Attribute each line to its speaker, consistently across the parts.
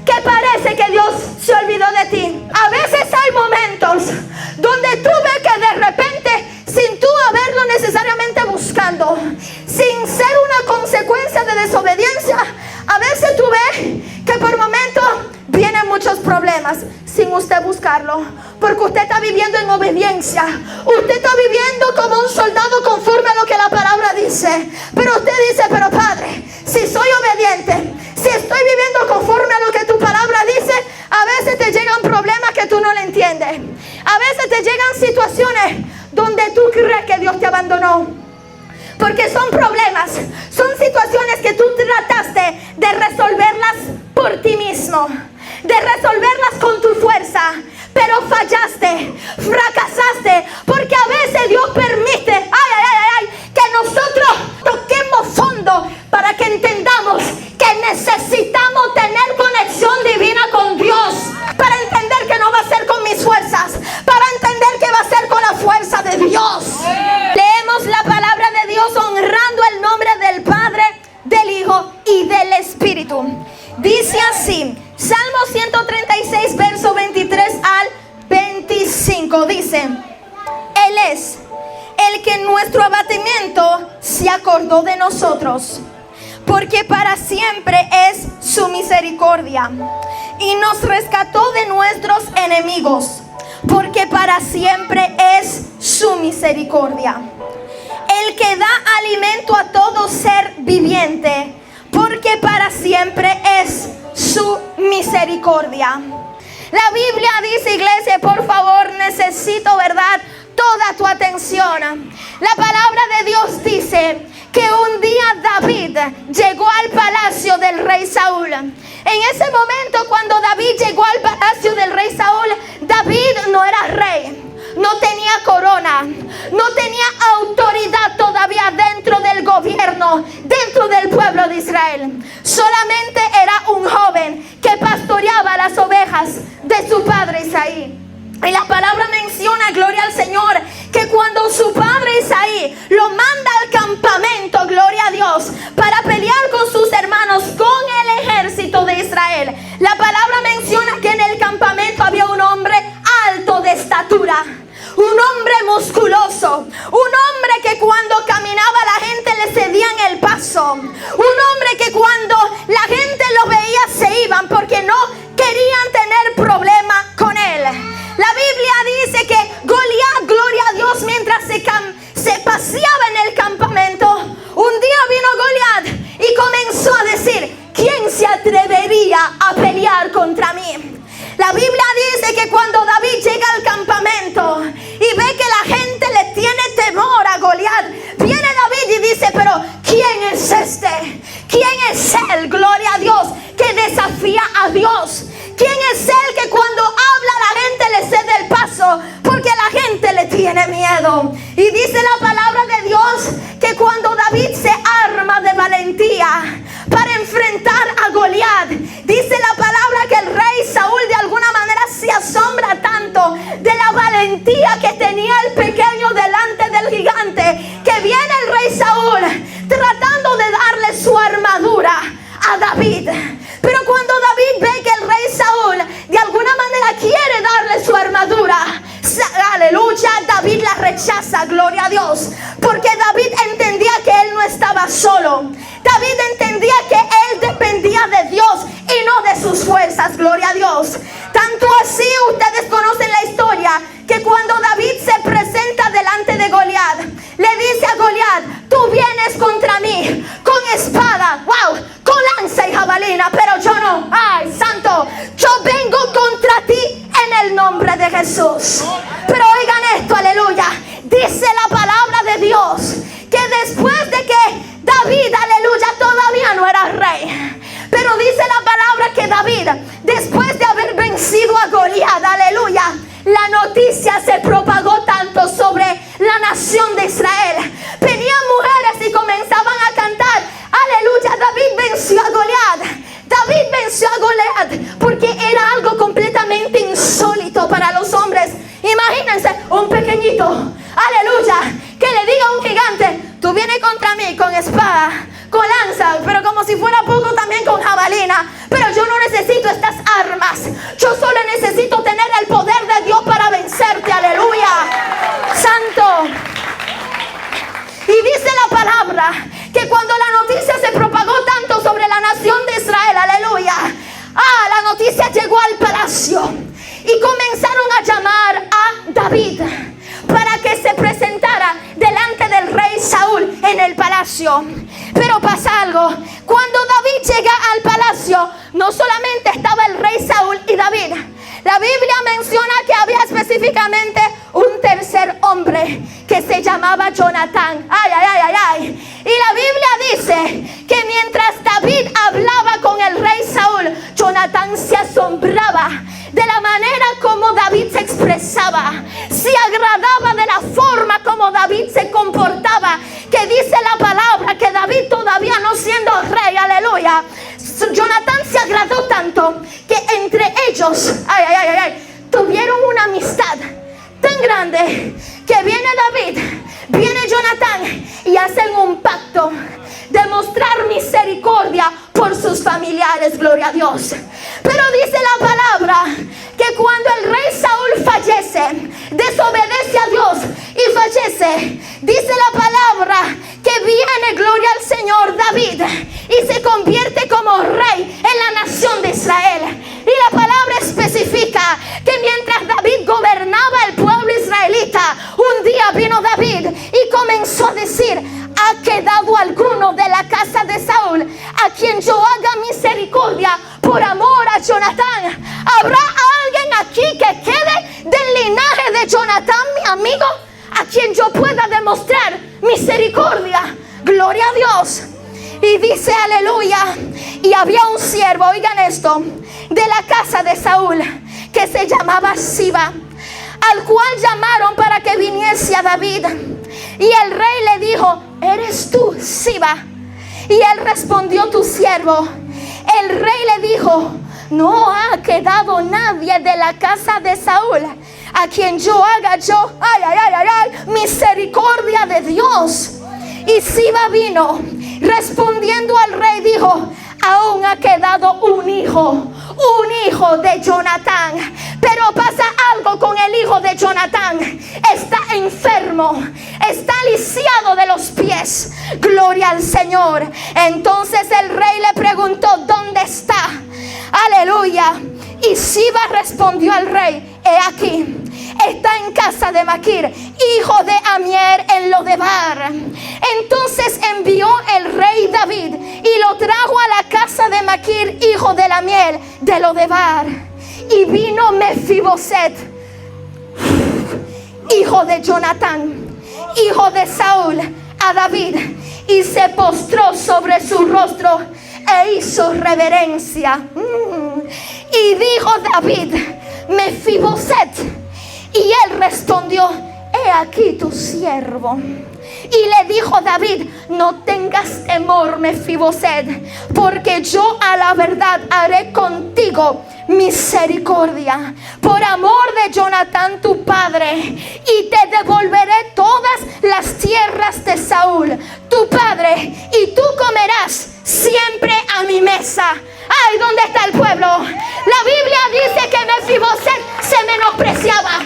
Speaker 1: que parece que Dios se olvidó de ti. A veces hay momentos donde tú ves que de repente, sin tú haberlo necesariamente buscando, sin ser una consecuencia de desobediencia, a veces tú ves que por momentos vienen muchos problemas sin usted buscarlo, porque usted está viviendo en obediencia. Usted está viviendo como un soldado conforme a lo que la palabra dice. Pero usted dice, pero Padre, si soy obediente, si estoy viviendo conforme a lo que tu palabra dice, a veces te llegan problemas que tú no le entiendes. A veces te llegan situaciones donde tú crees que Dios te abandonó. Porque son problemas, son situaciones que tú trataste de resolverlas por ti mismo, de resolverlas con tu fuerza, pero fallaste, fracasaste, porque a veces Dios permite que nosotros toquemos fondo para que entendamos que necesitamos tener conexión divina con Dios, para entender que no va a ser con mis fuerzas, para entender que va a ser con la fuerza de Dios. Leemos la palabra de Dios honrando el nombre del Padre, del Hijo y del Espíritu. Dice así, Salmo 136, verso 23 al 25, dice: Él es el que en nuestro abatimiento se acordó de nosotros, porque para siempre es su misericordia, y nos rescató de nuestros enemigos, porque para siempre es su misericordia. El que da alimento a todo ser viviente, porque para siempre es su misericordia. La Biblia dice, iglesia, por favor, necesito, ¿verdad?, toda tu atención. La palabra de Dios dice que un día David llegó al palacio del rey Saúl. En ese momento, cuando David llegó al palacio del rey Saúl, David no era rey, no tenía corona, no tenía autoridad todavía dentro del gobierno, dentro del pueblo de Israel. Solamente era un joven que pastoreaba las ovejas de su padre Isaí. Y la palabra menciona, gloria al Señor, que cuando su padre Isaí lo manda al campamento, gloria a Dios, para pelear con sus hermanos, con el ejército de Israel, la palabra menciona que en el campamento había un hombre alto de estatura, un hombre musculoso, un hombre que cuando caminaba la gente le cedían el paso, un hombre que cuando la gente lo veía se iban porque no querían tener problema con él. La Biblia dice que Goliat, gloria a Dios, mientras se paseaba en el campamento, un día vino Goliat y comenzó a decir: ¿quién se atrevería a pelear contra mí? La Biblia dice que cuando David llega al campamento y ve que la gente le tiene temor a Goliat, viene David y dice: pero ¿quién es este? ¿Quién es él, gloria a Dios, que desafía a Dios? ¿Quién es él que cuando habla la gente le cede el paso? Porque la gente le tiene miedo. Y dice la palabra de Dios que cuando David se arma de valentía para enfrentar a Goliat, dice la palabra que el rey Saúl de alguna manera se asombra tanto de la valentía que tenía el pequeño delante del gigante, que viene el rey Saúl tratando de darle su armadura a David. Pero cuando David ve que el rey Saúl de alguna manera quiere darle su armadura, aleluya, David la rechaza, gloria a Dios, porque David entendía que él no estaba solo. David entendía que él dependía de Dios y no de sus fuerzas, gloria a Dios. Tanto así, ustedes conocen la historia, que cuando David se presenta delante de Goliat, le dice a Goliat: tú vienes contra mí con espada, wow, con lanza y jabalina, pero yo no, ay santo, yo vengo contra ti en el nombre de Jesús. Pero oigan esto, aleluya, dice la palabra de Dios que después de que David, aleluya, todavía no era rey, pero dice la palabra que David, después de haber vencido a Goliat, aleluya, la noticia se propagó tanto sobre la nación de Israel. Venían mujeres y comenzaban a cantar: aleluya, David venció a Goliat, David venció a Goliat, porque era algo completamente insólito para los hombres. Imagínense un pequeñito, aleluya, que le diga a un gigante: tú vienes contra mí con espada, con lanza, pero como si fuera poco también con jabalina, pero yo no necesito estas palacio y comenzaron a llamar a David para que se presentara delante del rey Saúl en el palacio. Pero pasa algo: cuando David llega al palacio, no solamente estaba el rey Saúl y David. La Biblia menciona que había específicamente un tercer hombre que se llamaba Jonatán. Y la Biblia dice que mientras David hablaba con el rey Saúl, Jonatán se asombraba de la manera como David se expresaba, se agradaba de la forma como David se comportaba, que dice la palabra que David, todavía no siendo rey, aleluya, Jonatán se agradó tanto que entre ellos tuvieron una amistad tan grande que viene David, viene Jonatán y hacen un pacto de mostrar misericordia por sus familiares. Gloria a Dios. Pero dice la palabra que cuando el rey Saúl fallece, desobedece a Dios y fallece, dice la palabra que viene, gloria al Señor, David y se convierte como rey en la nación de Israel. Y la palabra especifica que mientras David gobernaba el pueblo israelita, un día vino David y comenzó a decir: ¿ha quedado alguno de la casa de Saúl a quien yo haga misericordia por amor a Jonatán? ¿Habrá alguien aquí que quede del linaje de Jonatán, mi amigo, a quien yo pueda demostrar misericordia? Gloria a Dios. Y dice, aleluya, y había un siervo, oigan esto, de la casa de Saúl, que se llamaba Siba, al cual llamaron para que viniese a David. Y el rey le dijo: ¿eres tú, Siba? Y él respondió: tu siervo. El rey le dijo: no ha quedado nadie de la casa de Saúl a quien yo haga misericordia de Dios. Y Siba vino, respondiendo al rey, dijo: aún ha quedado un hijo de Jonatán. Pero pasa algo con el hijo de Jonatán: está enfermo, está lisiado de los pies. Gloria al Señor. Entonces el rey le preguntó: ¿dónde está? Aleluya. Y Siba respondió al rey: he aquí, está en casa de Maquir, hijo de Amier, en Lodebar. Entonces envió el rey David y lo trajo a la casa de Maquir, hijo de Amiel, de Lodebar. Y vino Mefiboset, hijo de Jonatán, hijo de Saúl, a David, y se postró sobre su rostro e hizo reverencia. Y dijo David: Mefiboset. Y él respondió: he aquí tu siervo. Y le dijo David: no tengas temor, Mefiboset, porque yo a la verdad haré contigo misericordia por amor de Jonatán tu padre, y te devolveré todas las tierras de Saúl tu padre, y tú comerás siempre a mi mesa. Ay, ¿dónde está el pueblo? La Biblia dice que Mefiboset se menospreciaba,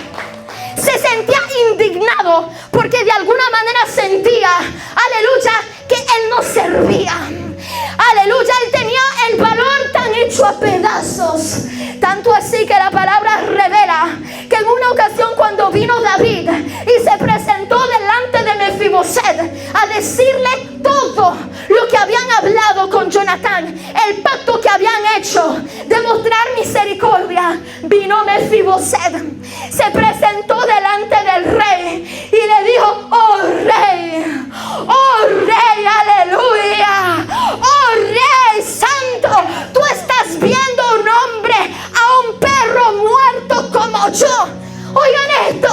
Speaker 1: se sentía indignado porque de alguna manera sentía, aleluya, que él no servía. Aleluya, él tenía el valor tan hecho a pedazos. Tanto así que la palabra revela que en una ocasión, cuando vino David y se presentó delante de Mefiboset a decirle todo lo que habían hablado con Jonatán, el pacto que habían hecho de mostrar misericordia, vino Mefiboset, se presentó delante del rey y le dijo: oh rey, aleluya, oh rey santo, tú estás viendo un hombre, a un perro muerto como yo. Oigan esto,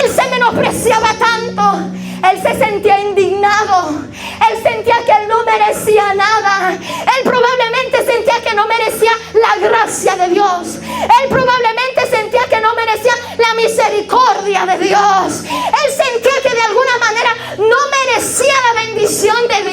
Speaker 1: él se menospreciaba tanto, él se sentía indignado, él sentía que él no merecía nada, él probablemente sentía que no merecía la gracia de Dios, él probablemente sentía que no merecía la misericordia de Dios, él sentía que de alguna manera no merecía la bendición de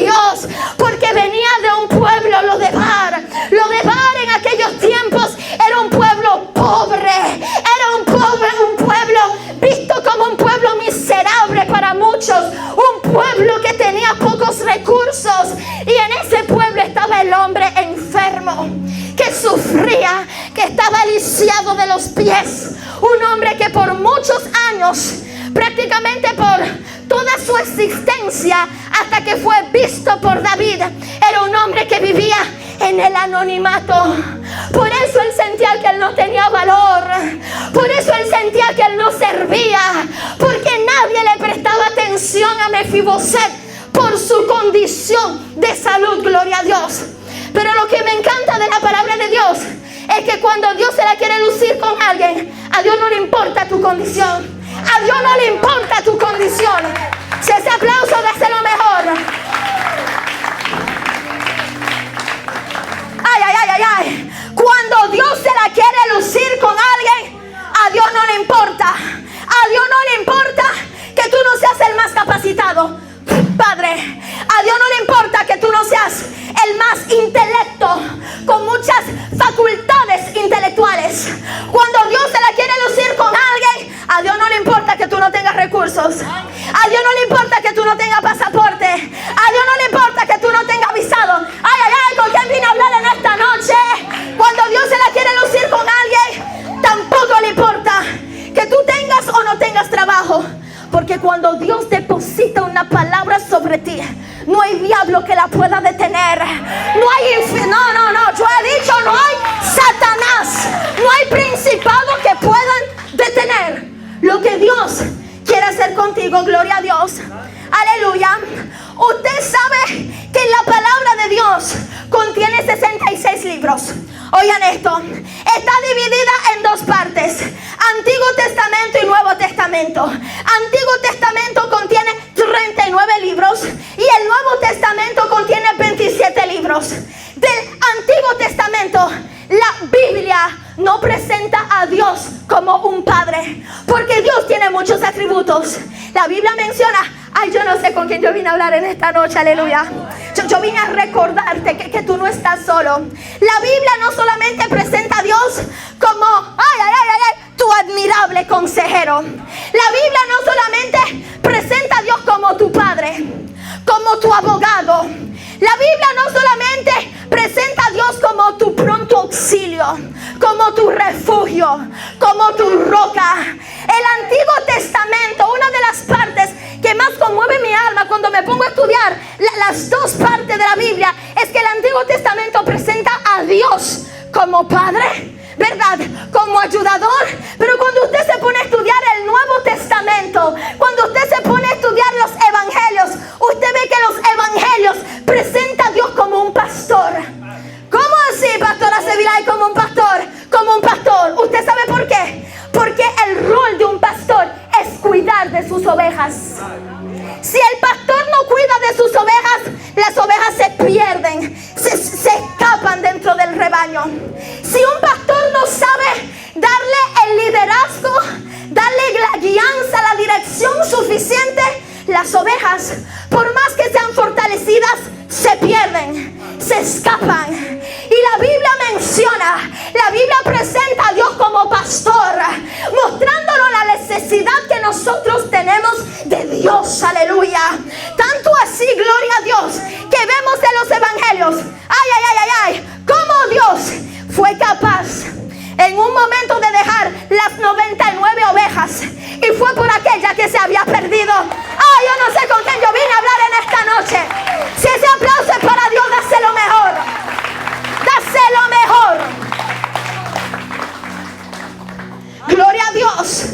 Speaker 1: estaba lisiado de los pies. Un hombre que por muchos años, prácticamente por toda su existencia, hasta que fue visto por David, era un hombre que vivía en el anonimato. Por eso él sentía que él no tenía valor. Por eso él sentía que él no servía, porque nadie le prestaba atención a Mefiboset por su condición de salud. Gloria a Dios. Pero lo que me encanta de la palabra de Dios es que cuando Dios se la quiere lucir con alguien, a Dios no le importa tu condición. A Dios no le importa tu condición. Si ese aplauso, dáselo mejor. Ay, ay, ay, ay, ay. Cuando Dios se la quiere lucir con alguien, a Dios no le importa. A Dios no le importa que tú no seas el más capacitado, Padre. A Dios no le importa que tú no seas el más intelecto, con muchas facultades intelectuales. Cuando Dios se la quiere lucir con alguien, a Dios no le importa que tú no tengas recursos. A Dios no le importa que tú no tengas pasaporte. A Dios no le importa que tú no tengas visado. Ay, ay, ay, ¿con quién vine a hablar en esta noche? Cuando Dios se la quiere lucir con alguien, tampoco le importa que tú tengas o no tengas trabajo. Porque cuando Dios deposita una palabra sobre ti, no hay diablo que la pueda detener. No hay no, yo he dicho, no hay Satanás, no hay principado que puedan detener lo que Dios quiere hacer contigo. Gloria a Dios. Aleluya. Usted sabe que la palabra de Dios contiene 66 libros. Oigan esto, está dividida en dos partes: Antiguo Testamento y Nuevo Testamento. Antiguo Testamento contiene 39 libros y el Nuevo Testamento contiene 27 libros. Del Antiguo Testamento, la Biblia no presenta a Dios como un padre, porque Dios tiene muchos atributos. La Biblia menciona, ay, yo no sé con quién yo vine a hablar en esta noche, aleluya. Yo vine a recordarte que tú no estás solo. La Biblia no solamente presenta a Dios como, tu admirable consejero. La Biblia no solamente presenta a Dios como tu padre, como tu abogado. La Biblia no solamente presenta a Dios como tu pronto auxilio, como tu refugio, como tu roca. El Antiguo Testamento, una de las partes que más conmueve mi alma cuando me pongo a estudiar las dos partes de la Biblia, es que el Antiguo Testamento presenta a Dios como Padre, ¿verdad? Como ayudador. Pero cuando usted se pone a estudiar el Nuevo Testamento, cuando usted se pone a estudiar los evangelios, usted ve que los evangelios presentan a Dios como un pastor. ¿Cómo así, pastora Sevilay, como un pastor? Como un pastor. ¿Usted sabe por qué? Porque el rol de un pastor es cuidar de sus ovejas. Si el pastor no cuida de sus ovejas, las ovejas se pierden, se escapan dentro del rebaño. Si un pastor no sabe darle el liderazgo, darle la guianza, la dirección suficiente, las ovejas, por más que sean fortalecidas, se pierden, se escapan. Y la Biblia menciona, la Biblia presenta a Dios como pastor, mostrándonos la necesidad que nosotros tenemos de Dios, aleluya. Tanto así, gloria a Dios, que vemos en los evangelios, cómo Dios fue capaz en un momento de dejar las 99 ovejas y fue por aquella que se había perdido. Yo no sé con quién yo vine a hablar en esta noche. Si ese aplauso es para Dios, dáselo mejor. Dáselo mejor. Gloria a Dios.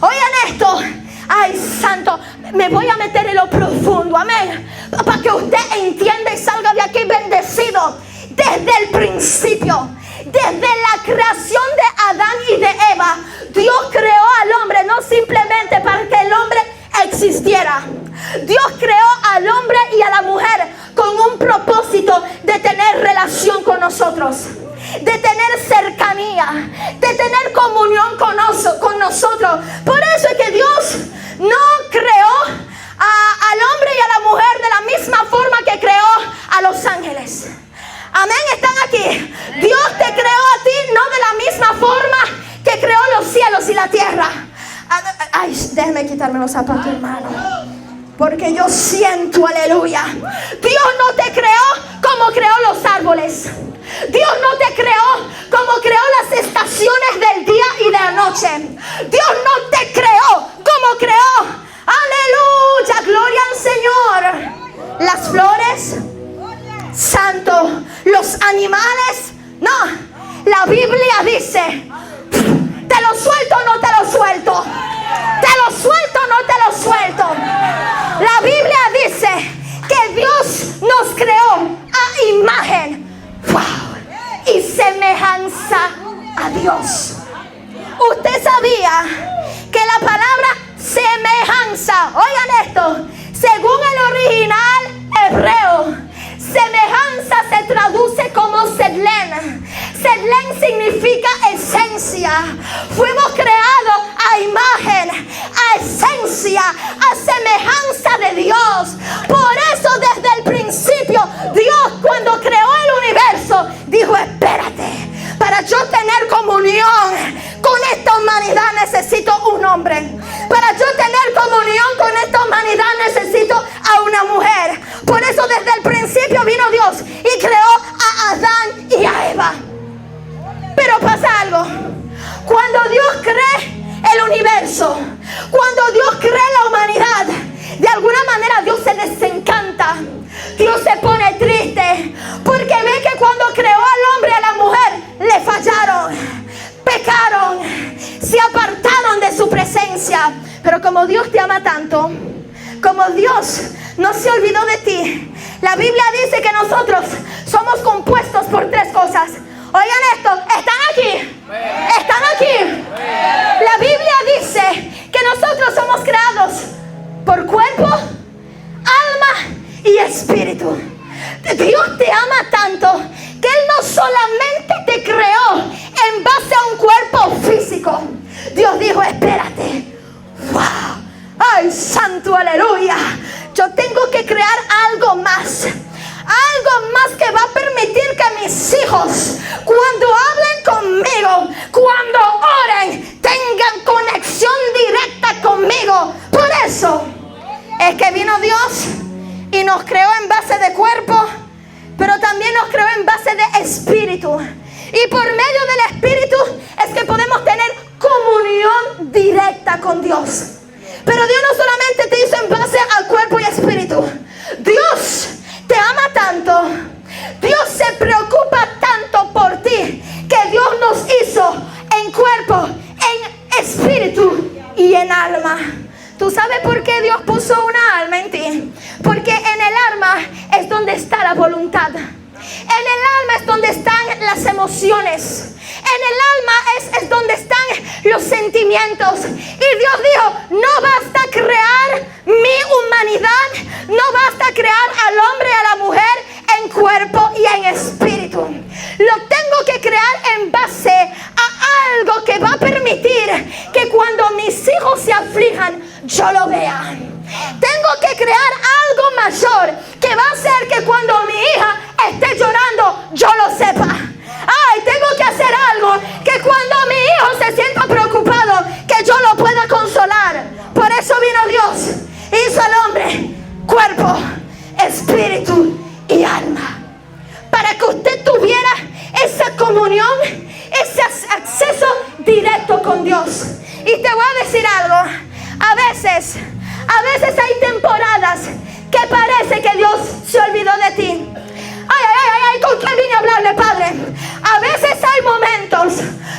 Speaker 1: Oigan esto. Ay, santo, me voy a meter en lo profundo, amén, para que usted entienda y salga de aquí bendecido. Desde el principio, desde la creación de Adán y de Eva, Dios creó al hombre no simplemente para que el hombre existiera. Dios creó al hombre y a la mujer con un propósito de tener relación con nosotros, de tener cercanía, de tener comunión con nosotros. Por eso es que Dios no creó al hombre y a la mujer de la misma forma que creó a los ángeles. Amén, están aquí. Dios te creó a ti no de la misma forma que creó los cielos y la tierra. Ay, déjeme quitarme los zapatos, hermano, porque yo siento, aleluya. Dios no te creó como creó los árboles. Dios no te creó como creó las estaciones del día y de la noche. Dios no te creó como creó, aleluya, gloria al Señor, las flores, santo, los animales. No, la Biblia dice, te lo suelto o no te lo suelto, te lo suelto o no te lo suelto. La Biblia dice que Dios nos creó a imagen, y semejanza a Dios. Usted sabía que la palabra semejanza, oigan esto, según el original hebreo, semejanza se traduce como sedlen. Sedlen significa esencia. Fuimos creados a imagen, a esencia, a semejanza de Dios. Por eso desde el principio Dios, cuando creó el universo, dijo: espérate, para yo tener comunión con esta humanidad necesito un hombre. Para yo tener comunión con esta humanidad necesito a una mujer. Por eso desde el principio vino Dios y creó a Adán y a Eva. Pero pasa algo. Cuando Dios cree el universo, cuando Dios cree la humanidad, de alguna manera Dios se desencanta. Dios se pone triste porque ve que cuando creó al hombre y a la mujer le fallaron, pecaron, se apartaron de su presencia. Pero como Dios te ama tanto, como Dios no se olvidó de ti, la Biblia dice que nosotros somos compuestos por tres cosas. Oigan esto, están aquí, están aquí. La Biblia dice que nosotros somos creados por cuerpo, alma y espíritu. Dios te ama tanto que Él no solamente te creó en base a un cuerpo físico. Dios dijo: espérate, wow, ay, santo, aleluya, yo tengo que crear algo más. Algo más que va a permitir que mis hijos, cuando hablen conmigo, cuando oren, tengan conexión directa conmigo. Por eso es que vino Dios y nos creó en base de cuerpo, pero también nos creó en base de espíritu. Y por medio del espíritu es que podemos tener comunión directa con Dios. Pero Dios no solamente te hizo en base al cuerpo y espíritu. Dios te ama tanto, Dios se preocupa tanto por ti, que Dios nos hizo en cuerpo, en espíritu y en alma. ¿Tú sabes por qué Dios puso una alma en ti? Porque en el alma es donde está la voluntad. En el alma es donde están las emociones. En el alma es donde están los sentimientos. Y Dios dijo: no basta crear mi humanidad, no basta crear al hombre y a la mujer en cuerpo y en espíritu. Lo tengo que crear en base a algo que va a permitir que cuando mis hijos se aflijan, yo lo vea. Tengo que crear algo mayor que va a hacer que cuando mi hija esté llorando, yo lo sepa. Ay, tengo que hacer algo que cuando mi hijo se sienta preocupado, que yo lo pueda consolar. Por eso vino Dios, hizo al hombre cuerpo, espíritu y alma, para que usted tuviera esa comunión, ese acceso directo con Dios. Y te voy a decir algo: a veces hay temporadas que parece que Dios se olvidó de ti. Ay, ¿con quién vine a hablarle, Padre? A veces hay momentos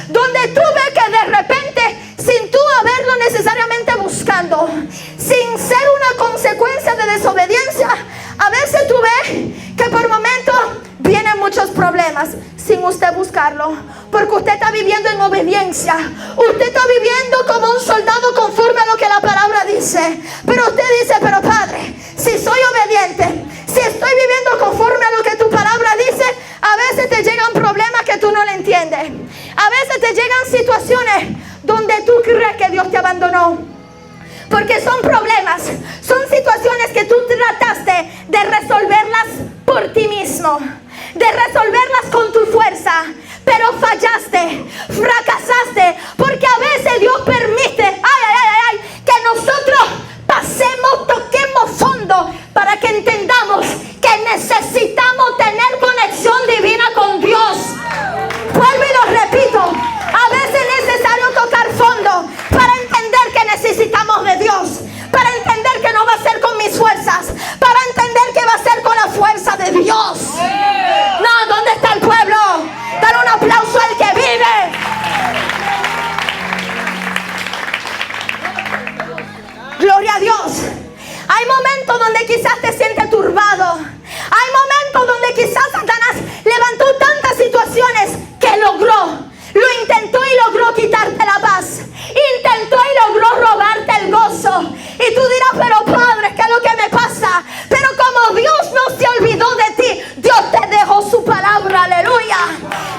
Speaker 1: donde tú ves que de repente, sin tú haberlo necesariamente buscando, sin ser una consecuencia de desobediencia, a veces tú ves que por momentos vienen muchos problemas sin usted buscarlo, porque usted está viviendo en obediencia. Usted está viviendo como un soldado conforme a lo que la palabra dice. Pero usted dice: pero Padre, si soy obediente, si estoy viviendo conforme a lo que tu palabra dice, a veces te llegan problemas que tú no le entiendes. A veces te llegan situaciones donde tú crees que Dios te abandonó. Porque son problemas, son situaciones que tú trataste de resolverlas por ti mismo, de resolverlas con tu fuerza, pero fallaste, fracasaste, porque a veces Dios permite, que nosotros pasemos, toquemos fondo, para que entendamos que necesitamos tener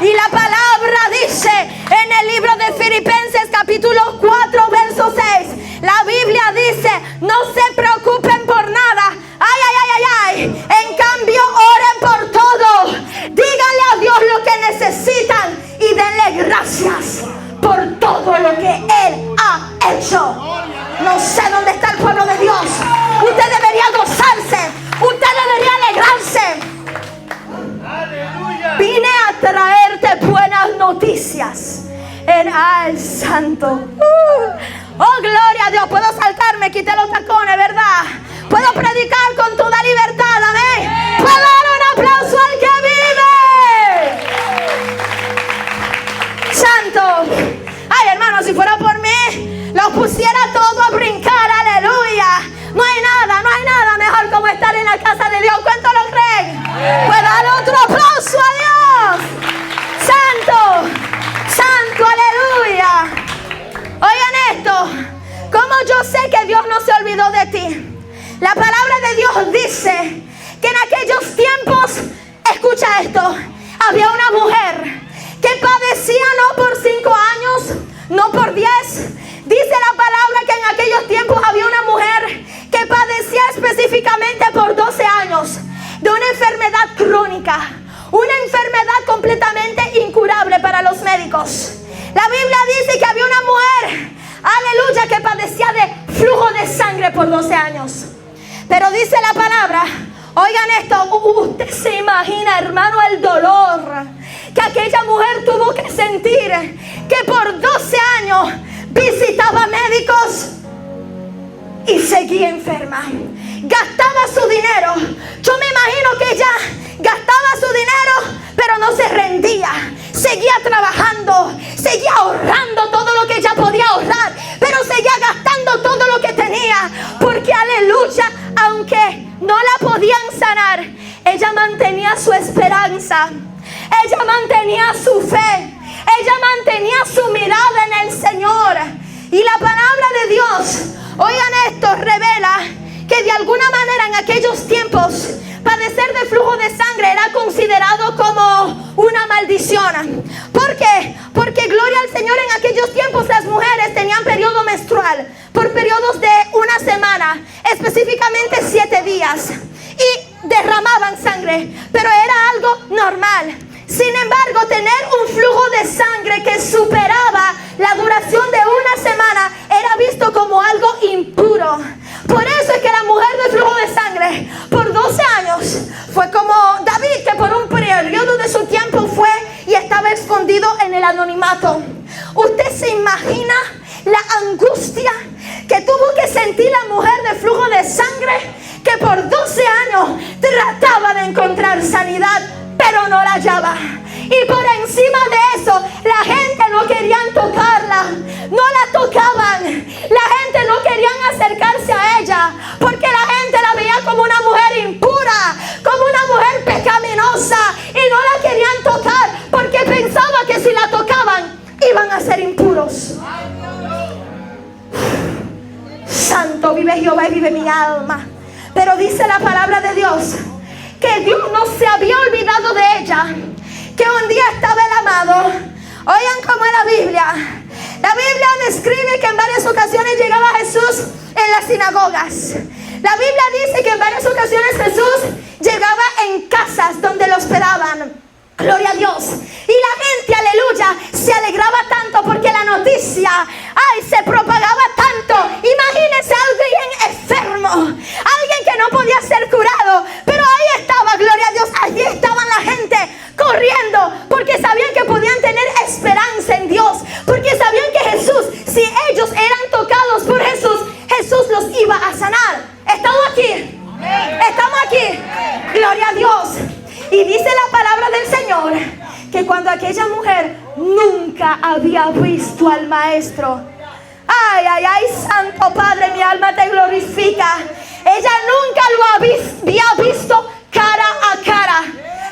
Speaker 1: Y la palabra dice en el libro de Filipenses capítulo 4 verso 6. La Biblia dice: no se preocupen por nada. En cambio, oren por todo. Díganle a Dios lo que necesitan y denle gracias por todo lo que Él ha hecho. No sé dónde está el pueblo de Dios. Usted debería gozarse. Usted debería alegrarse. Vine a traerte buenas noticias. Al santo. Oh, gloria a Dios. Puedo saltarme, quité los tacones, ¿verdad? Puedo predicar con toda libertad, amén. Puedo dar un aplauso al que vive. Santo. Ay, hermano, si fuera por mí, los pusiera todo a brincar, aleluya. No hay nada mejor como estar en la casa de Dios. ¿Cuántos lo creen? Pues dale otro aplauso a Dios. Santo, santo, aleluya. Oigan esto, ¿cómo yo sé que Dios no se olvidó de ti? La palabra de Dios dice que en aquellos tiempos, escucha esto, había una mujer que padecía no por 5 años, no por 10. Dice la palabra que en aquellos tiempos había una mujer que padecía específicamente por 12 años de una enfermedad crónica, una enfermedad completamente incurable para los médicos. La Biblia dice que había una mujer, aleluya, que padecía de flujo de sangre por 12 años. Pero dice la palabra, oigan esto, usted se imagina, hermano, el dolor que aquella mujer tuvo que sentir, que por 12 años visitaba médicos y seguía enferma. Gastaba su dinero. Yo me imagino que ella gastaba su dinero, pero no se rendía. Seguía trabajando, seguía ahorrando todo lo que ella podía ahorrar, pero seguía gastando todo lo que tenía, porque aleluya, aunque no la podían sanar, ella mantenía su esperanza, ella mantenía su fe, ella mantenía su mirada en el Señor. Y la palabra de Dios, oigan esto, revela que de alguna manera en aquellos tiempos padecer de flujo de sangre era considerado como una maldición. ¿Por qué? Porque gloria al Señor, en aquellos tiempos las mujeres tenían periodo menstrual por periodos de una semana, específicamente 7 días, y derramaban sangre, pero era algo normal. Sin embargo, tener un flujo de sangre que superaba la duración de una semana era visto como algo impuro. Por eso es que la mujer de flujo de sangre por 12 años fue como David, que por un periodo de su tiempo fue y estaba escondido en el anonimato. ¿Usted se imagina la angustia que tuvo que sentir la mujer de flujo de sangre, que por 12 años trataba de encontrar sanidad, pero no la hallaba? Y por encima de eso, la gente no querían tocarla, no la tocaban, la gente no querían acercarse a ella, porque la gente la veía como una mujer impura, como una mujer pecaminosa, y no la querían tocar, porque pensaba que si la tocaban, iban a ser impuros. Santo, vive Jehová y vive mi alma. Pero dice la palabra de Dios que Dios no se había olvidado de ella, que un día estaba el amado. Oigan cómo es la Biblia. La Biblia describe que en varias ocasiones llegaba Jesús en las sinagogas. La Biblia dice que en varias ocasiones Jesús llegaba en casas donde lo hospedaban. Gloria a Dios. Y la gente, aleluya, se alegraba tanto porque la noticia, se propagaba tanto. Imagínense a alguien enfermo, alguien que no podía ser curado, pero ahí estaba, gloria a Dios, allí estaban la gente corriendo, porque sabían que podían tener esperanza en Dios, porque sabían que Jesús, si ellos eran tocados por Jesús, Jesús los iba a sanar. ¿Estamos aquí? ¿Estamos aquí? Gloria a Dios. Y dice la palabra del Señor que cuando aquella mujer nunca había visto al Maestro, Santo Padre, mi alma te glorifica. Ella nunca lo había visto cara a cara,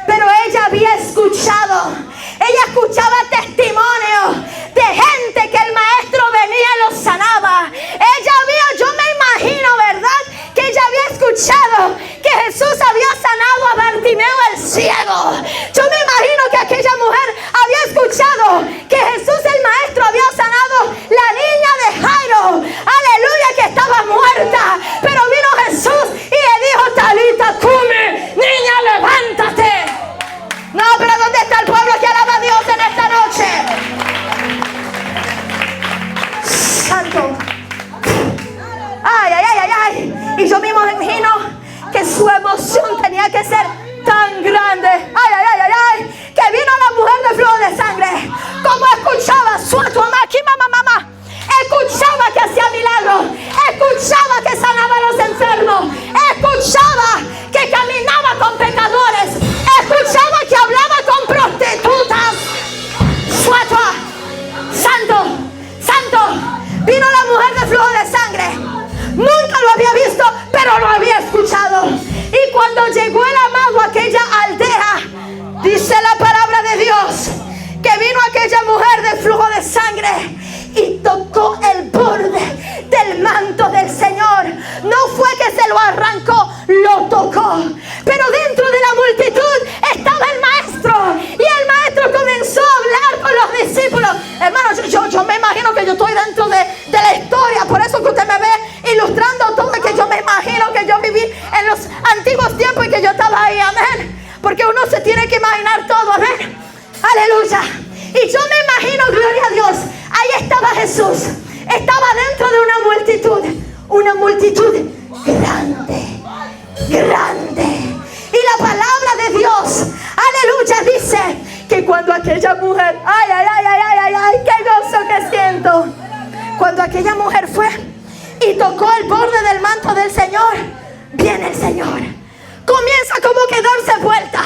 Speaker 1: pero ella había escuchado. Ella escuchaba testimonios de gente que el Maestro venía y los sanaba. Yo me imagino, ¿verdad?, que ella había escuchado que Jesús había sanado a Bartimeo el ciego. Yo me imagino que aquella mujer flujo de sangre y tocó el borde del manto del Señor. No fue que se lo arrancó, lo tocó. Pero dentro de la multitud estaba el maestro, y el maestro comenzó a hablar con los discípulos. Hermano, yo me imagino que yo estoy dentro de la historia. Por eso que usted me ve ilustrando todo, que yo me imagino que yo viví en los antiguos tiempos y que yo estaba ahí, amén. Porque uno se tiene que imaginar todo, amén. Aleluya. Y yo me imagino, gloria a Dios, ahí estaba Jesús. Estaba dentro de una multitud grande, grande. Y la palabra de Dios, aleluya, dice que cuando aquella mujer, ay, qué gozo que siento. Cuando aquella mujer fue y tocó el borde del manto del Señor, viene el Señor. Comienza como que darse vuelta.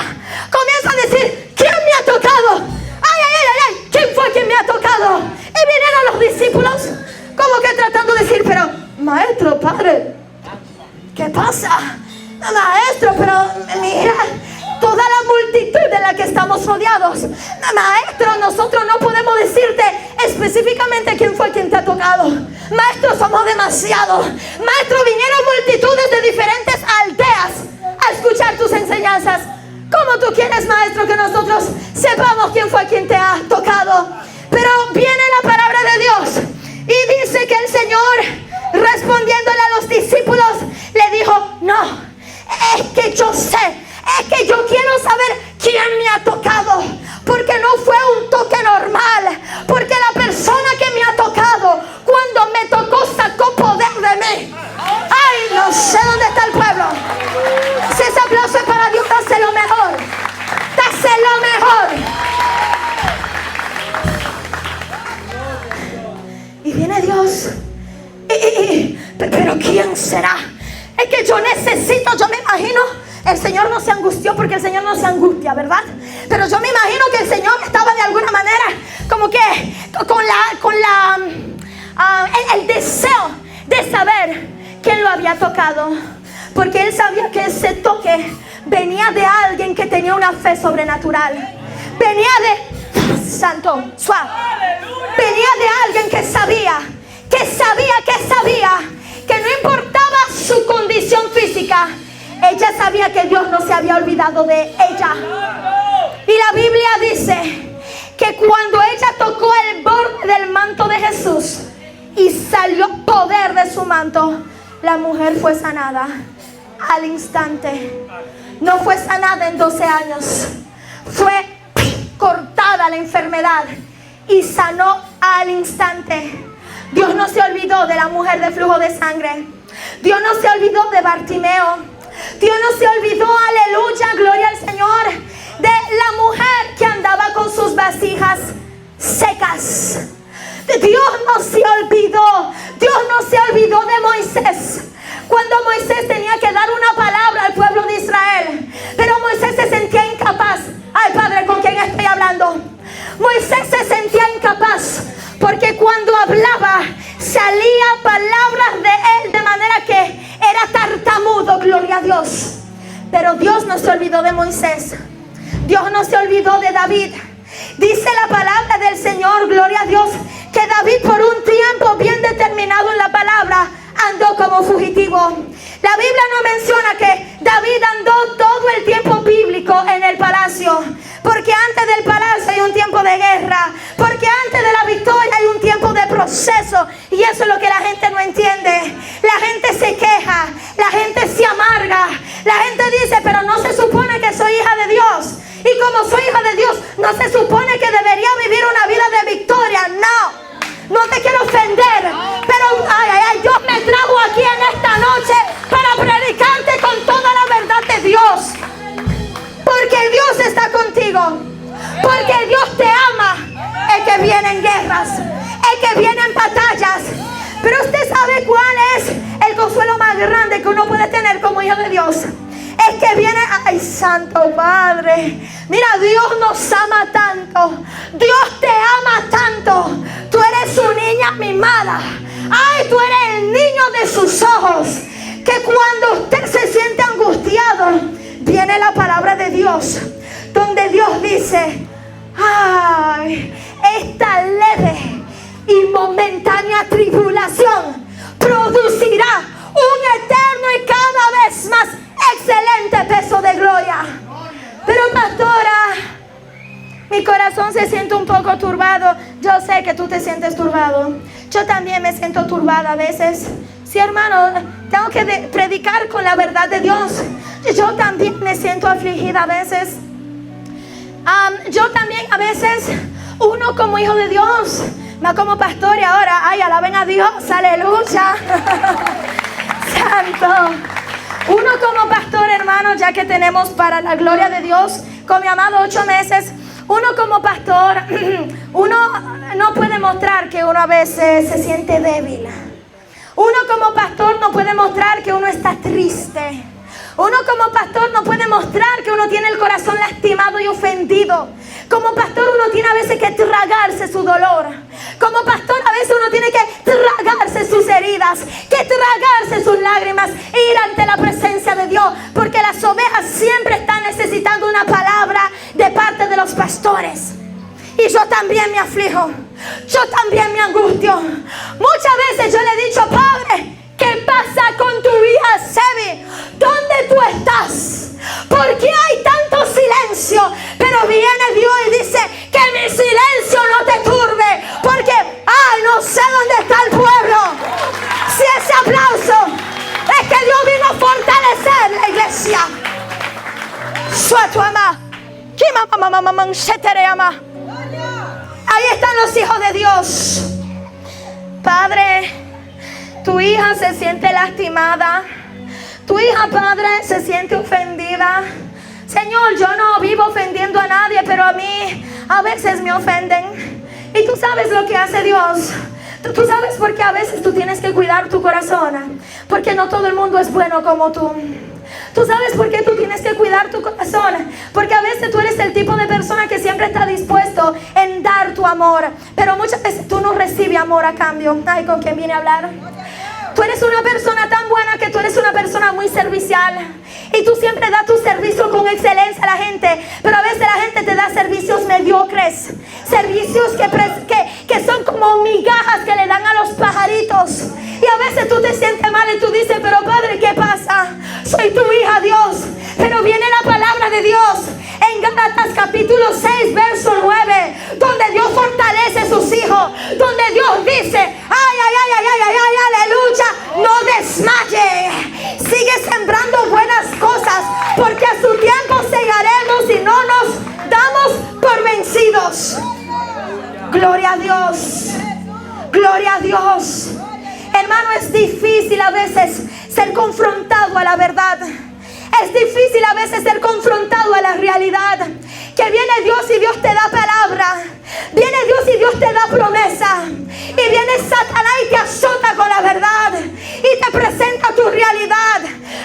Speaker 1: Comienza a decir, ¿quién me ha tocado? Ay, ¿quién fue quien me ha tocado? Y vinieron los discípulos como que tratando de decir, pero maestro, padre, ¿qué pasa? Maestro, pero mira, toda la multitud de la que estamos rodeados. Maestro, nosotros no podemos decirte específicamente quién fue quien te ha tocado. Maestro, somos demasiados. Maestro, vinieron multitudes de diferentes aldeas a escuchar tus enseñanzas. ¿Cómo tú quieres, maestro, que nosotros sepamos quién fue quien te ha tocado? Pero viene la palabra de Dios y dice que el Señor, respondiéndole a los discípulos, le dijo, no, es que yo sé, es que yo quiero saber quién me ha tocado, porque no fue un toque normal, porque la persona que me ha tocado, cuando me tocó, sacó poder de mí. Ay, no sé dónde está el pueblo. Si ese aplauso es para Dios, dáselo mejor, dáselo mejor. Y viene Dios, pero ¿quién será? Es que yo necesito, yo me imagino, el Señor no se angustió, porque el Señor no se angustia, ¿verdad? Pero yo me imagino que el Señor estaba de alguna manera como que con el deseo de saber quién lo había tocado, porque él sabía que ese toque venía de alguien que tenía una fe sobrenatural, venía de santo, suave, venía de alguien que sabía que no importaba su condición física, ella sabía que Dios no se había olvidado de ella. Y la Biblia dice que cuando ella tocó el borde del manto de Jesús y salió poder de su manto, la mujer fue sanada al instante. No fue sanada en 12 años, fue cortada la enfermedad y sanó al instante. Dios no se olvidó de la mujer de flujo de sangre. Dios no se olvidó de Bartimeo. Dios no se olvidó, aleluya, gloria al Señor, de la mujer que andaba con sus vasijas secas. Dios no se olvidó de Moisés. Cuando Moisés tenía que dar una palabra al pueblo de Israel, pero Moisés se sentía incapaz. Ay, Padre, ¿con quién estoy hablando? Moisés se sentía incapaz, porque cuando hablaba salía palabras de él de manera que era tartamudo, gloria a Dios. Pero Dios no se olvidó de Moisés. Dios no se olvidó de David. Dice la palabra del Señor, gloria a Dios, que David por un tiempo bien determinado en la palabra andó como fugitivo. La Biblia no menciona que David andó todo el tiempo bíblico en el palacio, porque antes del palacio hay un tiempo de guerra, porque antes de la victoria hay un tiempo de proceso, y eso es lo que la gente no entiende. La gente se queja, la gente se amarga, la gente dice, pero no se supone que soy hija de Dios, y como soy hija de Dios, no se supone que debería vivir una vida de victoria. No te quiero ofender, pero Dios me trajo aquí en esta noche para predicarte con toda la verdad de Dios. Porque Dios está contigo, porque Dios te ama. El que viene en guerras, el que viene en batallas. Pero usted sabe cuál es el consuelo más grande que uno puede tener como hijo de Dios. Es que viene, ay, Santo Padre, mira, Dios nos ama tanto, Dios te ama tanto. Tú eres su niña mimada, ay, tú eres el niño de sus ojos, que cuando usted se siente angustiado, viene la palabra de Dios, donde Dios dice, Ay, esta leve y momentánea tribulación producirá un eterno y cada vez más excelente peso de gloria. Pero pastora, mi corazón se siente un poco turbado. Yo sé que tú te sientes turbado. Yo también me siento turbada a veces. Sí, hermano, tengo que predicar con la verdad de Dios. Yo también me siento afligida a veces. Yo también a veces, uno como hijo de Dios, más como pastor y ahora, ay, alaben a Dios, aleluya. Santo. Uno como pastor, hermano, ya que tenemos para la gloria de Dios, con mi amado 8 meses, uno como pastor, uno no puede mostrar que uno a veces se siente débil. Uno como pastor no puede mostrar que uno está triste. Uno como pastor no puede mostrar que uno tiene el corazón lastimado y ofendido. Como pastor uno tiene a veces que tragarse su dolor. Como pastor a veces uno tiene que tragarse sus heridas, que tragarse sus lágrimas e ir ante la presencia de Dios. Porque las ovejas siempre están necesitando una palabra de parte de los pastores. Y yo también me aflijo, yo también me angustio. Muchas veces yo le he dicho: Padre, ¿qué pasa con tu hija Sebi? ¿Dónde tú estás? ¿Por qué hay tanto silencio? Pero viene Dios y dice: que mi silencio no te turbe, porque ay, no sé dónde está el pueblo. Si ese aplauso es que Dios vino a fortalecer la iglesia. Suatu ama, ahí están los hijos de Dios. Padre, tu hija se siente lastimada. Tu hija, Padre, se siente ofendida. Señor, yo no vivo ofendiendo a nadie, pero a mí a veces me ofenden. Y tú sabes lo que hace Dios. Tú sabes por qué a veces tú tienes que cuidar tu corazón. Porque no todo el mundo es bueno como tú. Tú sabes por qué tú tienes que cuidar tu corazón. Porque a veces tú eres el tipo de persona que siempre está dispuesto en dar tu amor, pero muchas veces tú no recibes amor a cambio. Ay, ¿con quién vine a hablar? Tú eres una persona tan buena que tú eres una persona muy servicial. Y tú siempre das tu servicio con excelencia a la gente. Pero a veces la gente te da servicios mediocres. Servicios que son como migajas que le dan a los pajaritos. Y a veces tú te sientes mal y tú dices: pero Padre, ¿qué pasa? Soy tu hija, Dios. Pero viene la palabra de Dios en Gálatas capítulo 6, verso 9, donde Dios fortalece a sus hijos. Donde Dios dice: ay, ay, ay, ay, ay, ay, aleluya, no desmaye. Sigue sembrando buenas cosas, porque a su tiempo segaremos y no nos damos por vencidos. Gloria a Dios. Gloria a Dios. Hermano, es difícil a veces ser confrontado a la verdad. Es difícil a veces ser confrontado a la realidad. Que viene Dios y Dios te da palabra. Viene Dios y Dios te da promesa. Y viene Satanás y te azota con la verdad. Y te presenta tu realidad.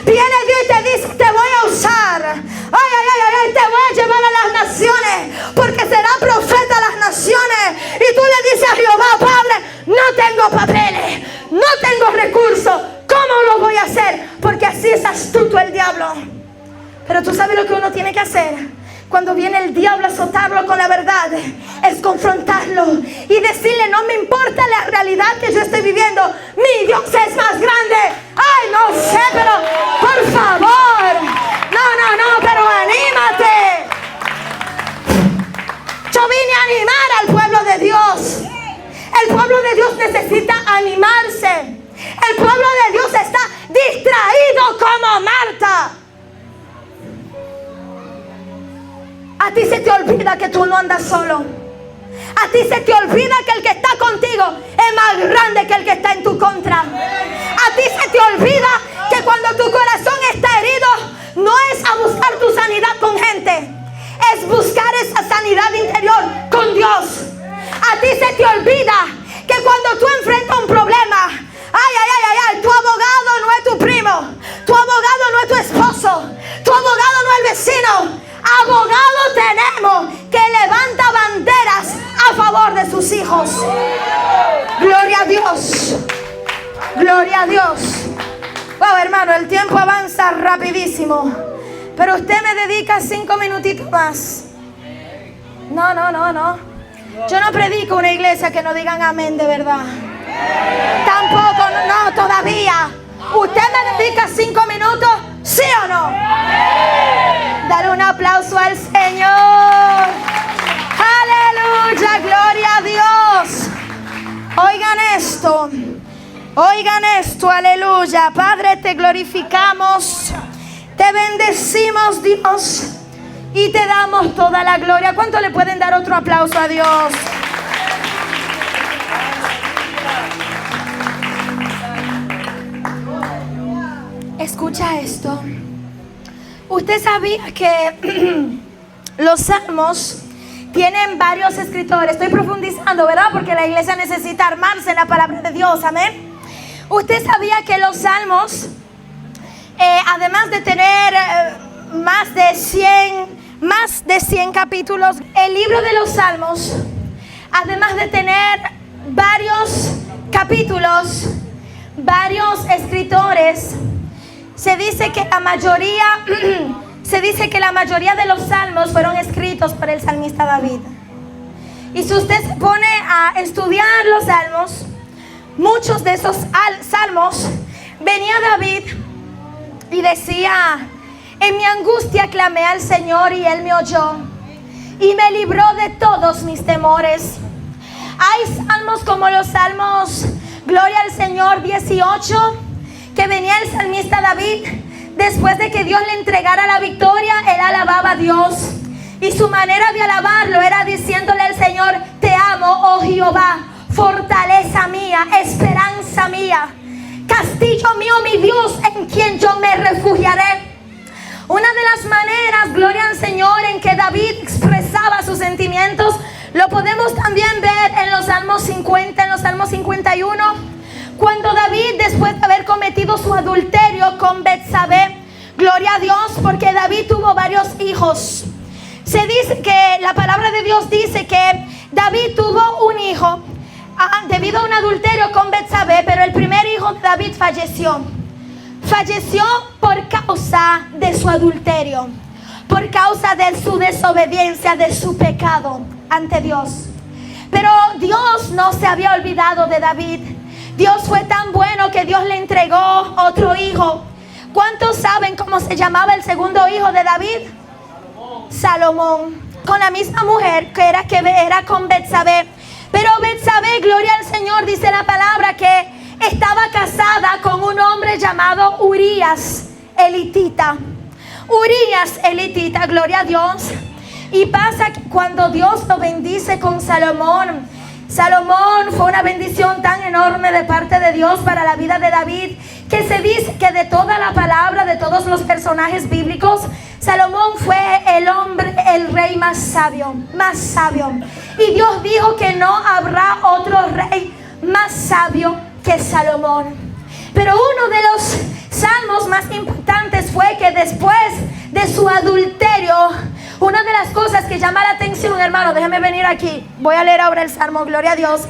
Speaker 1: Viene Dios y te dice: te voy a usar. Ay, ay, ay, ay, te voy a llevar a las naciones. Porque será profeta a las naciones. Y tú le dices a Jehová: Padre, no tengo papeles, no tengo recursos. ¿Cómo lo voy a hacer? Porque así es astuto el diablo. Pero tú sabes lo que uno tiene que hacer cuando viene el diablo a azotarlo con la verdad. Es confrontarlo y decirle: no me importa la realidad que yo estoy viviendo, mi Dios es más grande. Ay, no sé, pero por favor, no, pero anímate. Yo vine a animar al pueblo de Dios. El pueblo de Dios necesita animarse. El pueblo de Dios está distraído como Marta. A ti se te olvida que tú no andas solo. A ti se te olvida que el que está contigo es más grande que el que está en tu contra. A ti se te olvida que cuando tu corazón está herido, no es a buscar tu sanidad con gente, es buscar esa sanidad interior con Dios. A ti se te olvida que cuando tú enfrentas un problema, ay, tu abogado no es tu primo, tu abogado no es tu esposo, tu abogado no es el vecino. Abogado tenemos que levanta banderas a favor de sus hijos. Gloria a Dios. Gloria a Dios. Wow, hermano, el tiempo avanza rapidísimo, pero usted me dedica 5 minutitos más. No. Yo no predico una iglesia que no digan amén de verdad. Tampoco, no, todavía. ¿Usted me dedica 5 minutos? ¿Sí o no? Dale un aplauso al Señor. Aleluya, gloria a Dios. Oigan esto, aleluya. Padre, te glorificamos, te bendecimos, Dios, y te damos toda la gloria. ¿Cuánto le pueden dar otro aplauso a Dios? Escucha esto. Usted sabía que los salmos tienen varios escritores. Estoy profundizando, ¿verdad? Porque la iglesia necesita armarse en la palabra de Dios. Amén. Usted sabía que los salmos, además de tener más de 100 capítulos, el libro de los salmos, además de tener varios capítulos, varios escritores, se dice que la mayoría de los salmos fueron escritos por el salmista David. Y si usted se pone a estudiar los salmos, muchos de esos salmos, venía David y decía: en mi angustia clamé al Señor y Él me oyó y me libró de todos mis temores. Hay salmos como los salmos Gloria al Señor 18, que venía el salmista David, después de que Dios le entregara la victoria, él alababa a Dios. Y su manera de alabarlo era diciéndole al Señor: te amo, oh Jehová, fortaleza mía, esperanza mía, castillo mío, mi Dios, en quien yo me refugiaré. Una de las maneras, gloria al Señor, en que David expresaba sus sentimientos, lo podemos también ver en los Salmos 50, en los Salmos 51. Cuando David, después de haber cometido su adulterio con Betsabé, gloria a Dios, porque David tuvo varios hijos. Se dice que la palabra de Dios dice que David tuvo un hijo debido a un adulterio con Betsabé, pero el primer hijo de David falleció. Falleció por causa de su adulterio, por causa de su desobediencia, de su pecado ante Dios. Pero Dios no se había olvidado de David. Dios fue tan bueno que Dios le entregó otro hijo. ¿Cuántos saben cómo se llamaba el segundo hijo de David? Salomón. Con la misma mujer que era con Betsabé. Pero Betsabé, gloria al Señor, dice la palabra que estaba casada con un hombre llamado Urías elitita. Urías elitita, gloria a Dios. Y pasa que cuando Dios lo bendice con Salomón, Salomón fue una bendición tan enorme de parte de Dios para la vida de David, que se dice que de toda la palabra, de todos los personajes bíblicos, Salomón fue el rey más sabio. Y Dios dijo que no habrá otro rey más sabio que Salomón. Pero uno de los salmos más importantes fue que después de su adulterio, una de las cosas que llama la atención, hermano, déjeme venir aquí, voy a leer ahora el salmo, gloria a Dios.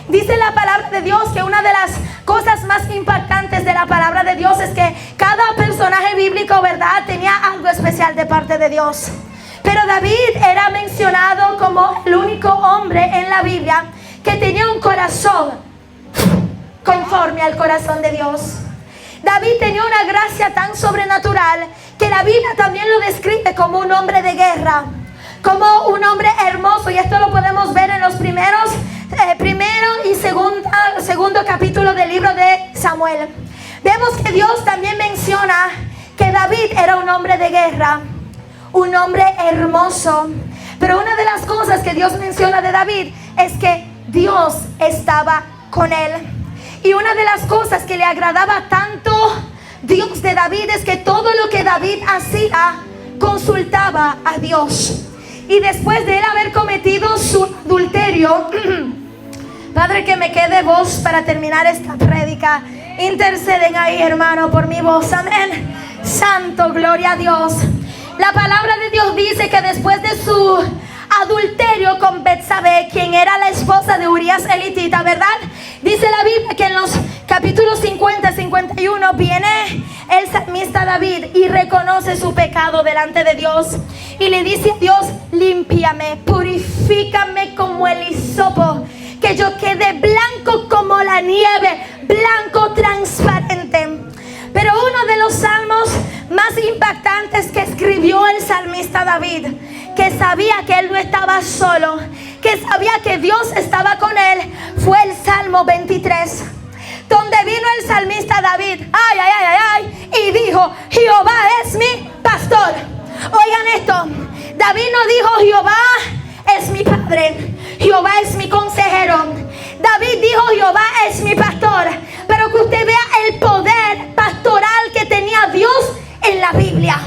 Speaker 1: Dice la palabra de Dios que una de las cosas más impactantes de la palabra de Dios es que cada personaje bíblico, ¿verdad?, tenía algo especial de parte de Dios. Pero David era mencionado como el único hombre en la Biblia que tenía un corazón conforme al corazón de Dios. David tenía una gracia tan sobrenatural que la Biblia también lo describe como un hombre de guerra, como un hombre hermoso. Y esto lo podemos ver en los primero y segundo capítulo del libro de Samuel. Vemos que Dios también menciona que David era un hombre de guerra, un hombre hermoso. Pero una de las cosas que Dios menciona de David es que Dios estaba con él. Y una de las cosas que le agradaba tanto Dios de David es que todo lo que David hacía consultaba a Dios. Y después de él haber cometido su adulterio, Padre, que me quede voz para terminar esta prédica. Interceden ahí, hermano, por mi voz. Amén. Santo, gloria a Dios. La palabra de Dios dice que después de su adulterio con Betsabé, quien era la esposa de Urías elitita, ¿verdad? Dice la Biblia que en los capítulos 50 y 51 viene el salmista David y reconoce su pecado delante de Dios y le dice a Dios: límpiame, purifícame purifícame como el hisopo, que yo quede blanco como la nieve, blanco transparente. Pero uno de los salmos más impactantes que escribió el salmista David, que sabía que él no estaba solo, que sabía que Dios estaba con él, fue el Salmo 23, donde vino el salmista David, y dijo: Jehová es mi pastor. Oigan esto, David no dijo: Jehová es mi padre, Jehová es mi consejero. David dijo: Jehová es mi pastor. Pero que usted vea el poder pastoral que tenía Dios en la Biblia.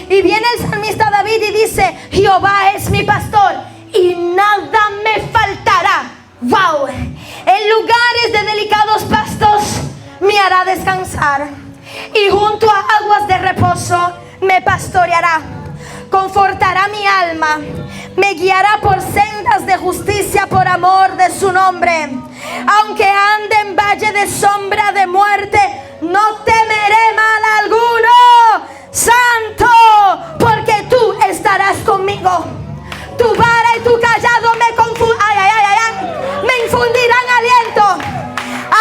Speaker 1: Y viene el salmista David y dice: Jehová es mi pastor y nada me faltará. ¡Wow! En lugares de delicados pastos me hará descansar, y junto a aguas de reposo me pastoreará. Confortará mi alma, me guiará por sendas de justicia por amor de su nombre. Aunque ande en valle de sombra de muerte, no temeré mal alguno. Santo, porque tú estarás conmigo. Tu vara y tu callado me infundirán aliento.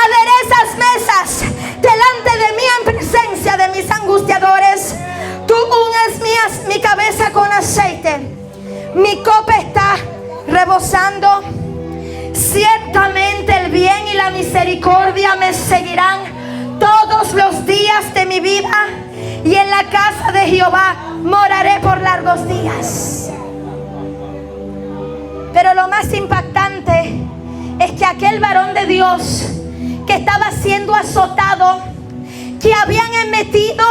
Speaker 1: Aderezas mesas delante de mí en presencia de mis angustiadores. Tú unges mi cabeza con aceite, mi copa está rebosando. Ciertamente el bien y la misericordia me seguirán todos los días de mi vida, y en la casa de Jehová moraré por largos días. Pero lo más impactante es que aquel varón de Dios que estaba siendo azotado, que habían metido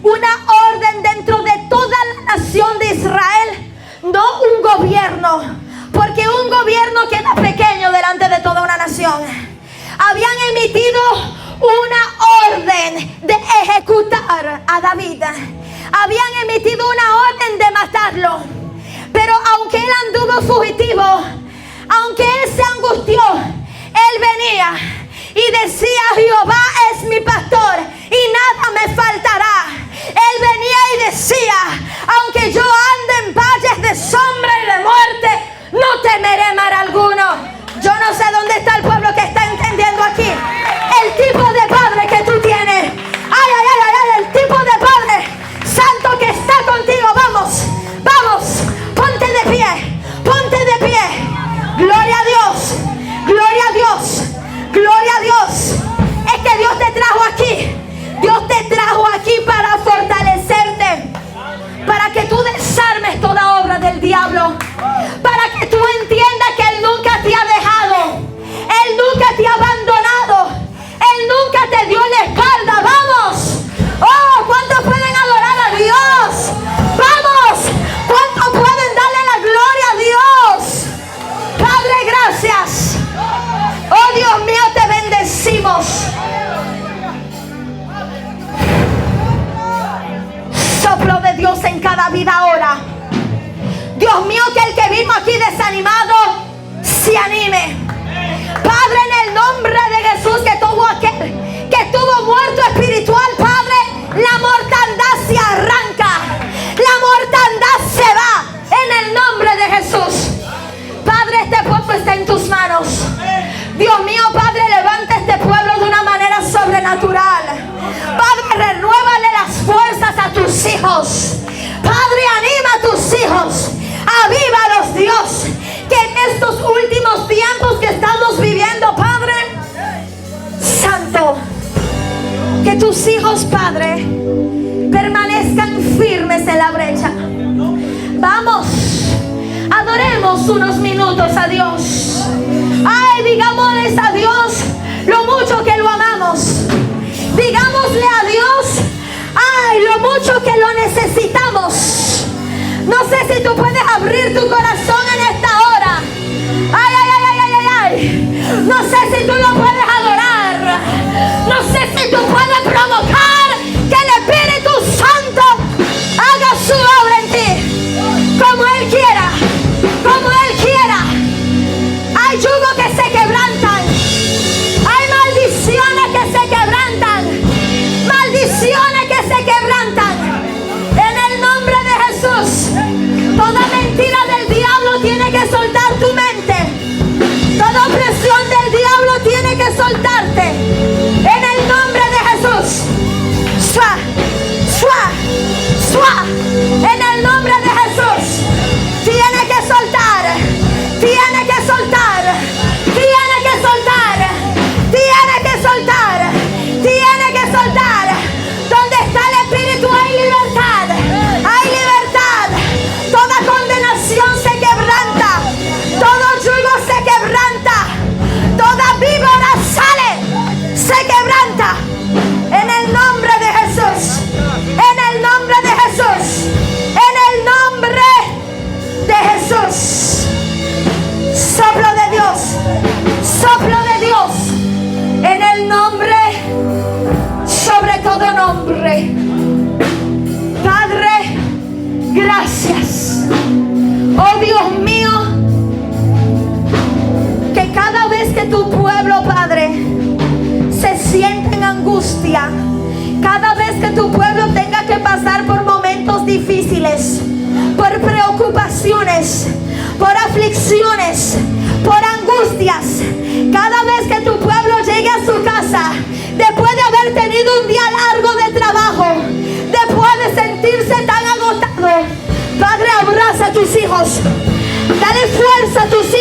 Speaker 1: una orden dentro de toda la nación de Israel, no un gobierno, porque un gobierno queda pequeño delante de toda una nación. Habían emitido una orden de ejecutar a David. Habían emitido una orden de matarlo. Pero aunque él anduvo fugitivo, aunque él se angustió, él venía y decía: Jehová es mi pastor y nada me faltará. Él venía y decía: aunque yo ande en valles de sombra y de muerte, no temeré mal alguno. Yo no sé dónde está el pueblo que está entendiendo aquí el tipo de padre que tú tienes. El tipo de padre santo que está contigo. Vamos, ponte de pie, ponte de pie. Gloria a Dios, gloria a Dios, gloria a Dios. Es que Dios te trajo aquí. Dios te trajo aquí para fortalecerte, para que tú desarmes toda obra del diablo, para que tú entiendas que Él nunca te ha dejado, Él nunca te ha abandonado, Él nunca te dio la espalda. ¡Vamos! ¡Oh! ¿Cuántos pueden adorar a Dios? ¡Vamos! ¿Cuántos pueden darle la gloria a Dios? Padre, gracias. Oh Dios mío, te bendecimos. Soplo de Dios en cada vida ahora. Dios mío, que el que vino aquí desanimado se anime. Padre, en el nombre de Jesús, que todo aquel que estuvo muerto espiritual, Padre, la mortandad se arranca, la mortandad se va en el nombre de Jesús. Padre, este pueblo está en tus manos. Dios mío, Padre, levanta este pueblo de una manera sobrenatural. Padre, renuévale las fuerzas a tus hijos. Padre, anima a tus hijos. Avívalos, Dios, que en estos últimos tiempos que estamos viviendo, Padre Santo, que tus hijos, Padre, permanezcan firmes en la brecha. Vamos, adoremos unos minutos a Dios. Ay, digámosles a Dios lo mucho que lo amamos. Digámosle a Dios, ay, lo mucho que lo necesitamos. No sé si tú puedes abrir tu corazón en esta hora. No sé si tú lo puedes adorar. No sé si tú puedes provocar que el Espíritu Santo haga su obra en ti, como Él quiera, como Él quiera. Hay yugos que se quebrantan, hay maldiciones que se quebrantan, maldiciones que se quebrantan en el nombre de Jesús. Toda mentira del diablo tiene que Oh Dios mío, que cada vez que tu pueblo, Padre, se siente en angustia, cada vez que tu pueblo tenga que pasar por momentos difíciles, por preocupaciones, por aflicciones, por angustias, cada vez que tu pueblo llegue a su casa, después de haber tenido un día largo de trabajo, después de sentirse tan agotado, Padre, abraza a tus hijos, dale fuerza a tus